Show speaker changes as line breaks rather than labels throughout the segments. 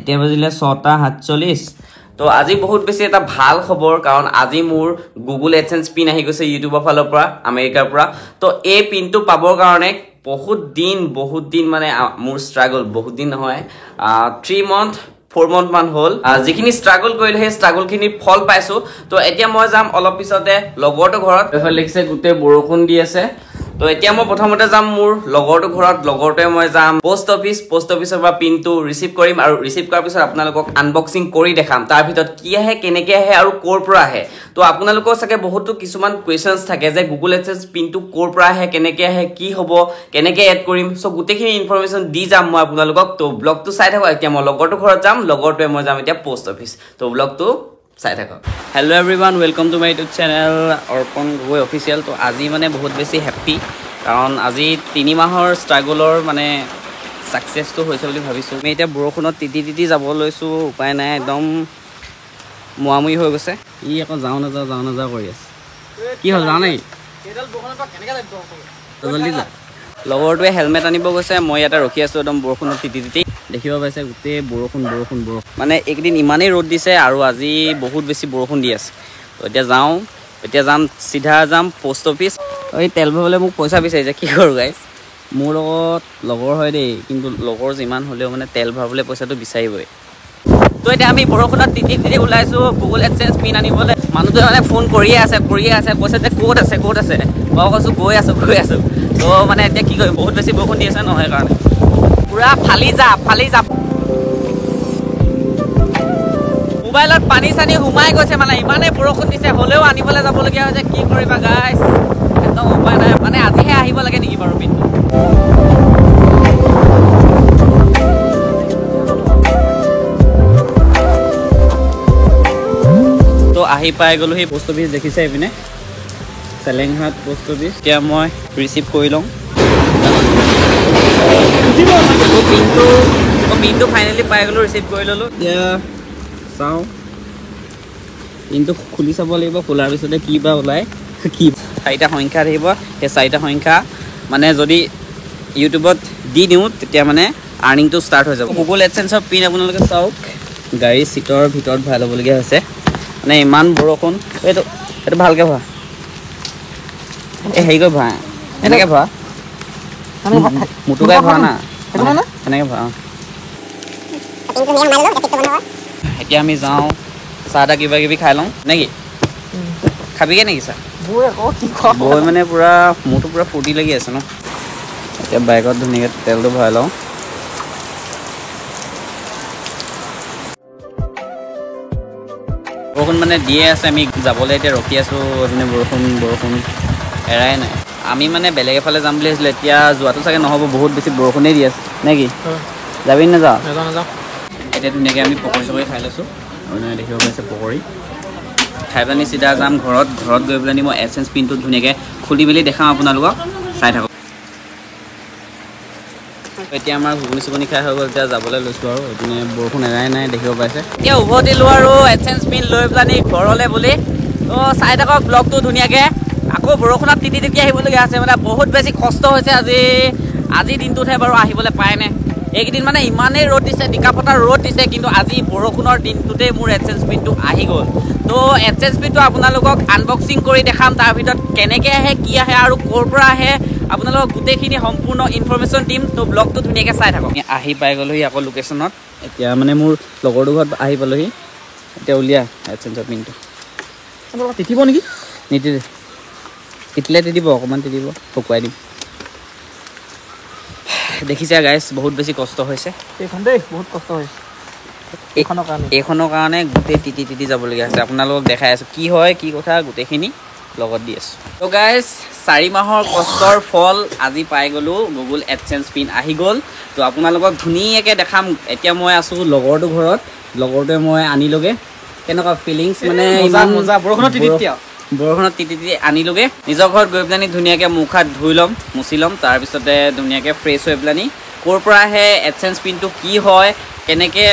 এতিয়া বাজিলে 6:47 তো আজি বহুত বেছি এটা ভাল খবৰ কাৰণ আজি মোৰ গুগল এডসেন্স পিন আহি গৈছে ইউটিউবৰ ফালৰ পৰা আমেৰিকাৰ পৰা তো এই পিনটো পাবৰ কাৰণে বহুত দিন মানে মোৰ স্ট্ৰাগল বহুত দিন নহয় 3 মান্থ 4 মান্থ মান হল যিখিনি স্ট্ৰাগল কৰিলে সেই স্ট্ৰাগল খিনি ফল পাইছো তো এতিয়া মই যাম অলপ পিছতে লগৰটো ঘৰত এফালে লিখছে গুটে বৰষুণ দি আছে তো এতিয়া মই প্ৰথমতে যাম মোৰ লগৰটো ঘৰত লগৰটোৱে মই যাম পোষ্ট অফিচৰ পৰা পিনটো ৰিসিভ কৰিম আৰু ৰিসিভ কৰাৰ পিছত আপোনালোকক আনবক্সিং কৰি দেখাম তাৰ ভিতৰত কি আহে কেনেকৈ আহে আৰু ক'ৰ পৰা আহে তো আপোনালোকৰ সাকে বহুতো কিছুমান কোৱেশ্চনছ থাকে যে গুগল এডসেন্স পিনটো ক'ৰ পৰা আহে কেনেকৈ আহে কি হ'ব কেনেকৈ এড কৰিম সো গুটেখিনি ইনফৰমেশন দি যাম মই আপোনালোকক তো ব্লগটো চাই থাকক এতিয়া মই লগৰটো ঘৰত যাম লগৰটোৱে মই যাম এতিয়া পোষ্ট অফিচ তো ব্লগটো চাই থাকক hello' everyone welcome to my YouTube channel অৰ্পণ গগৈ অফিচিয়েল তো আজি মানে বহুত বেছি হেপ্পী কাৰণ আজি 3 মাহৰ ষ্ট্ৰাগলৰ মানে সাকসেসটো হৈছে বুলি ভাবিছো আমি এতিয়া বৰষুণত তিতি যাব লৈছো উপায় নাই একদম মুৱামুই হৈ গৈছে ই আকৌ যাও না কৰি আছে কি হ'ল জানা নাই এডাল বৰষুণত কেনেকৈ লাগিব জলদি যা লগৰটোৱে হেলমেট আনিব গৈছে মই এটা ৰখি আছো একদম বৰষুণত তিতি দেখিব পাইছে গোটে বৰষুণ মানে একদিন ইমানেই ৰ'দ দিছে আৰু আজি বহুত বেছি বৰষুণ দি আছে তো এতিয়া যাম সিধা যাম পোষ্ট অফিচ এই তেল ভৰাবলৈ মোক পইচা বিচাৰিছে কি কৰো গাইস মোৰ লগত লগৰ হয় দেই কিন্তু লগৰ যিমান হ'লেও মানে তেল ভৰাবলৈ পইচাটো বিচাৰিবই তো এতিয়া আমি বৰষুণত তিতি ওলাইছো গুগল এডসেন্স পিন আনিবলৈ মানুহটো মানে ফোন কৰিয়ে আছে কৈছে যে ক'ত আছে মই কৈছো গৈ আছো তো মানে এতিয়া কি কৰিম বহুত বেছি বৰষুণ দি আছে নহয় কাৰণে পুৰা ফালি যা মোবাইলত পানী চানি সোমাই গৈছে মানে ইমানেই বৰষুণ দিছে হ'লেও আনিবলৈ যাবলগীয়া হৈছে কি কৰিবা গাইছ একদম উপায় নাই মানে আজিহে আহিব লাগে নেকি বাৰু পিনটো তো আহি পাই গ'লো সেই পোষ্ট অফিচ দেখিছে এইপিনে চেলেংহাট পোষ্ট অফিচ এতিয়া মই ৰিচিভ কৰি লওঁ পিনটো ফাইনেলি পাই গ'লো ৰিচিভ কৰি ল'লোঁ এতিয়া চাওঁ পিনটো খুলি চাব লাগিব খোলাৰ পিছতে কি বা ওলায় কি 4টা সংখ্যা থাকিব সেই 4টা সংখ্যা মানে যদি ইউটিউবত দি দিওঁ তেতিয়া মানে আৰ্নিংটো ষ্টাৰ্ট হৈ যাব গুগল এডসেন্সৰ পিন আপোনালোকে চাওক গাড়ীৰ চিটৰ ভিতৰত ভৰাই ল'বলগীয়া হৈছে মানে ইমান বৰষুণ এইটো ভালকৈ ভৰা এই হেৰি কৰি ভৰা এনেকৈ ভৰা মুটুকাই ভৰা না এনেকৈ ভৰা এতিয়া আমি যাওঁ চাহ টা কিবা কিবি খাই লওঁ নেকি খাবিগে নেকি চাহ বৈ মানে পুৰা মোৰতো পুৰা ফূৰ্তি লাগি আছে ন এতিয়া বাইকত ধুনীয়াকৈ তেলটো ভৰাই লওঁ বৰষুণ মানে দিয়ে আছে আমি যাবলৈ এতিয়া ৰখি আছোঁ মানে বৰষুণ এৰাই নাই আমি মানে বেলেগ এফালে যাম বুলি ভাবিছিলোঁ এতিয়া যোৱাটো চাগে নহ'ব বহুত বেছি বৰষুণেই দি আছে নেকি যাবি নাযাওঁ এতিয়া ধুনীয়াকৈ আমি পকৰি চকৰি খাই লৈছোঁ আৰু দেখিব পাইছে পকৰি খাই পেলানি চিধা যাম ঘৰত গৈ পেলানি মই এডসেন্স পিনটো ধুনীয়াকৈ খুলি মেলি দেখাম আপোনালোকক চাই থাকক এতিয়া আমাৰ ঘুগুনি খাই হৈ গ'ল এতিয়া যাবলৈ লৈছোঁ আৰু এইপিনে বৰষুণ এৰাই নাই দেখিব পাইছে এতিয়া উভতিলোঁ আৰু এডসেন্স পিন লৈ পেলানি ঘৰলৈ বুলি তো চাই থাকক ব্লগটো ধুনীয়াকৈ আকৌ বৰষুণত তিতি আহিবলগীয়া আছে মানে বহুত বেছি কষ্ট হৈছে আজি দিনটোতহে বাৰু আহিবলৈ পায় নে এইকেইদিন মানে ইমানেই ৰ'দ দিছে টিকাফটাৰ ৰ'দ দিছে কিন্তু আজি বৰষুণৰ দিনটোতেই মোৰ এডসেন্স পিনটো আহি গ'ল তো এডসেন্স পিনটো আপোনালোকক আনবক্সিং কৰি দেখাম তাৰ ভিতৰত কেনেকৈ আহে কি আহে আৰু ক'ৰ পৰা আহে আপোনালোকক গোটেইখিনি সম্পূৰ্ণ ইনফৰমেশ্যন দিম তো ব্লগটো ধুনীয়াকৈ চাই থাকক আহি পাই গ'লোহি আকৌ লোকেশ্যনত এতিয়া মানে মোৰ লগৰটো ঘৰত আহি পালোহি এতিয়া উলিয়া এডসেন্সৰ পিনটো তিতিব নেকি নিতিতে তিতিব অকণমান তিতিব শুকুৱাই দিম দেখিছে গাইছ বহুত বেছি কষ্ট হৈছে বহুত কষ্ট হৈছে এইখনৰ কাৰণে গোটেই তিতি যাবলগীয়া হৈছে আপোনালোকক দেখাই আছোঁ কি হয় কি কথা গোটেইখিনি লগত দি আছোঁ তো গাইছ 4 মাহৰ কষ্টৰ ফল আজি পাই গ'লোঁ গুগল এডসেন্স পিন আহি গ'ল তো আপোনালোকক ধুনীয়াকৈ দেখাম এতিয়া মই আছোঁ লগৰটো ঘৰত লগৰটোৱে মই আনিলোগৈ কেনেকুৱা ফিলিংছ মানে ইমান বৰষুণত তিতি আনিলোগৈ নিজৰ ঘৰত গৈ পেলানি ধুনীয়াকৈ মুখ হাত ধুই ল'ম মুচি ল'ম তাৰপিছতে ধুনীয়াকৈ ফ্ৰেছ হৈ পেলানি ক'ৰ পৰা আহে এডসেন্স পিনটো কি হয় কেনেকৈ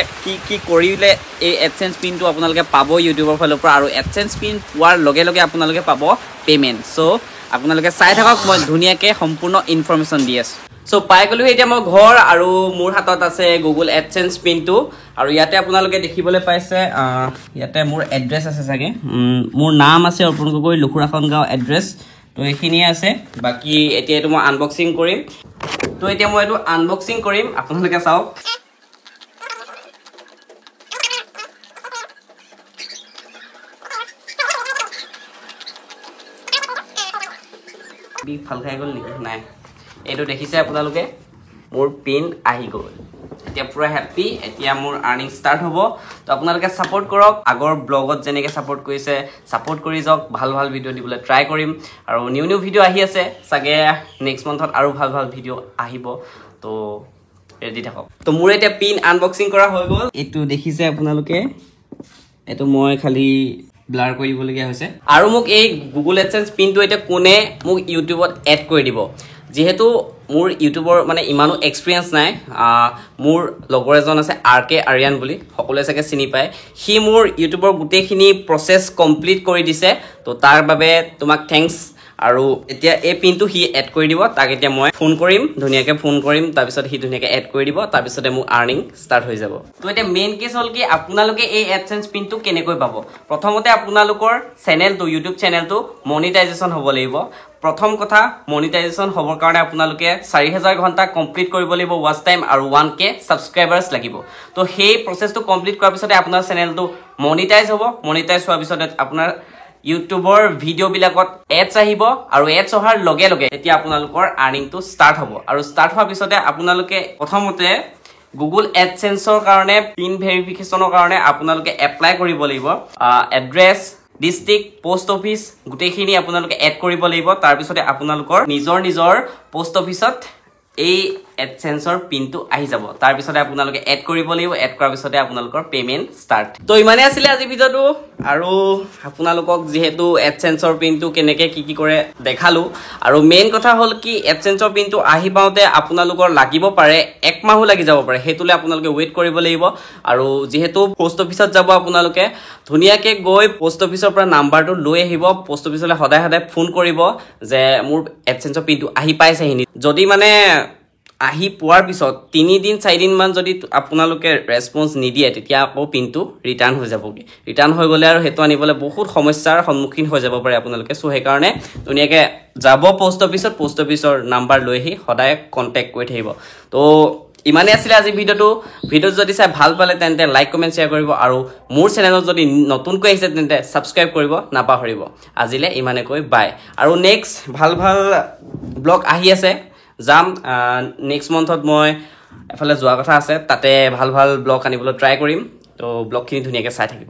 কি কৰিলে এই এডসেন্স পিনটো আপোনালোকে পাব ইউটিউবৰ ফালৰ পৰা আৰু এডসেন্স পিন পোৱাৰ লগে লগে আপোনালোকে পাব পে'মেণ্ট চ' আপোনালোকে চাই থাকক মই ধুনীয়াকৈ সম্পূৰ্ণ ইনফৰমেশ্যন দি আছোঁ সো পাই গ'লো এতিয়া মই ঘৰ আৰু মোৰ হাতত আছে গুগল এডসেন্স পিনটো আৰু ইয়াতে আপোনালোকে দেখিবলৈ পাইছে ইয়াতে মোৰ এড্ৰেছ আছে চাগে মোৰ নাম আছে অৰ্পণ গগৈ লুকুৰাখন গাঁও এড্ৰেছ তো এইখিনিয়ে আছে বাকি এতিয়া এইটো মই আনবক্সিং কৰিম তো এতিয়া মই এইটো আনবক্সিং কৰিম আপোনালোকে চাওক বি ফাল খাই গ'ল নেকি নাই এইটো দেখিছে আপোনালোকে মোৰ পিন আহি গ'ল এতিয়া পুৰা হ্যাপি এতিয়া মোৰ আৰ্নিং ষ্টাৰ্ট হ'ব তো আপোনালোকে সাপোৰ্ট কৰক আগৰ ব্লগত যেনেকৈ সাপোৰ্ট কৰিছে সাপোৰ্ট কৰি যাওক ভাল ভাল ভিডিঅ' দিবলৈ ট্ৰাই কৰিম আৰু নিউ ভিডিঅ' আহি আছে চাগে নেক্সট মান্থত আৰু ভাল ভাল ভিডিঅ' আহিব তো ৰেডি থাকক তো মোৰ এতিয়া পিন আনবক্সিং কৰা হৈ গ'ল এইটো দেখিছে আপোনালোকে এইটো মই খালি ব্লাৰ কৰি দিবলগীয়া হৈছে আৰু মোক এই গুগল এডসেন্স পিনটো এটা কোনে মোক ইউটিউবত এড কৰি দিব যেহেতু মোৰ ইউটিউবৰ মানে ইমানো এক্সপিৰিয়েন্স নাই মোৰ লগৰ এজন আছে আৰকে আৰিয়ান বুলি সকলোৱে চাগে চিনি পায় হি মোৰ ইউটিউবৰ গোটেইখিনি প্ৰসেছ কমপ্লিট কৰি দিছে তো তাৰ বাবে তোমাক থ্যাঙ্কস আৰু এতিয়া এই পিনটো হি এড কৰি দিব তাক এতিয়া মই ফোন কৰিম ধুনিয়াকে ফোন কৰিম তাৰ পিছত হি ধুনিয়াকে এড কৰি দিব তাৰ পিছতে মোৰ আৰ্নিং ষ্টাৰ্ট হৈ যাব তো এতিয়া মেইন কেছ হল কি আপোনালোকে এই এডসেন্স পিনটো কেনেকৈ পাব প্ৰথমতে আপোনালোকৰ চেনেলটো ইউটিউব চেনেলটো মনিটাইজেশন হ'ব লাগিব প্ৰথম কথা মনিটাইজেশন হ'বৰ কাৰণে আপোনালোকে 4000 ঘণ্টা কমপ্লিট কৰিব লাগিব ওয়াচ টাইম আৰু 1k সাবস্ক্ৰাইবাৰ্স লাগিব তো সেই প্ৰসেছটো কমপ্লিট কৰাৰ পিছতে আপোনাৰ চেনেলটো মনিটাইজ হ'ব মনিটাইজ হোৱাৰ পিছতে আপোনাৰ ইউটিউবৰ ভিডিঅ' বিলাকত এডছ আহিব আৰু এডছ অহাৰ লগে লগে এতিয়া আপোনালোকৰ আৰ্নিংটো ষ্টাৰ্ট হ'ব আৰু ষ্টাৰ্ট হোৱাৰ পিছতে আপোনালোকে প্ৰথমতে গুগল এডসেন্সৰ কাৰণে পিন ভেৰিফিকেশনৰ কাৰণে আপোনালোকে এপ্লাই কৰিব লাগিব এড্ৰেছ ডিস্ট্ৰিক্ট পোষ্ট অফিস গোটেইখিনি আপোনালোকে এড কৰিব লাগিব তাৰ পিছতে আপোনালোকৰ নিজৰ পোষ্ট অফিসত এই এডসেন্সৰ পিনটো আহি যাব তাৰ পিছতে আপোনালোকে এড কৰিব লাগিব এড কৰাৰ পিছতে আপোনালোকৰ পেমেন্ট ষ্টাৰ্ট তো ইমানে আছিল আজি ভিডিঅটো আৰু আপোনালোকক যেহেতু এডসেন্সৰ পিনটো কেনেকৈ কি কৰে দেখালো আৰু মেইন কথা হল কি এডসেন্সৰ পিনটো আহি পাওঁতে আপোনালোকৰ লাগিব পাৰে এক মাহো লাগি যাব পাৰে হেতুলে আপোনালোকে ওয়েট কৰিব লাগিব আৰু যেহেতু পোষ্ট অফিসত যাব আপোনালোকে ধুনিয়াকে গৈ পোষ্ট অফিসৰ পৰা নাম্বাৰটো লৈ আহিব পোষ্ট অফিসলৈ সদায় ফোন কৰিব যে মোৰ এডসেন্সৰ পিনটো আহি পাইছেহিনি যদি মানে আহি পোৱাৰ পিছত 3 দিন 4 দিন মান যদি আপোনালোকে ৰেসপন্স নিদিয়ে তেতিয়া আকৌ পিনটো ৰিটাৰ্ন হৈ যাবগে ৰিটাৰ্ন হৈ গলে আৰু হেতু আনিবলৈ বহুত সমস্যাৰ সন্মুখীন হৈ যাব পাৰে আপোনালোকে সো হে কাৰণে ধুনিয়াকে যাব পোষ্ট অফিসৰ নাম্বাৰ লৈ আহি সদায় কন্টাক্ট কৰি থাকিব তো ইমানে আছিল আজি ভিডিঅটো যদি চাই ভাল পালে তেন্তে লাইক কমেন্ট শেয়াৰ কৰিব আৰু মোৰ চেনেলত যদি নতুনকৈ আহিছে তেন্তে সাবস্ক্ৰাইব কৰিব নাপাহৰিব আজিলে ইমানে কৈ বাই আৰু নেক্সট ভাল ব্লগ আহি আছে যাম নেক্সট মান্থত মই এফালে যোৱা কথা আছে তাতে ভাল ব্লগ আনিবলৈ ট্ৰাই কৰিম তো ব্লগখিনি ধুনিয়াকে চাই থাকিব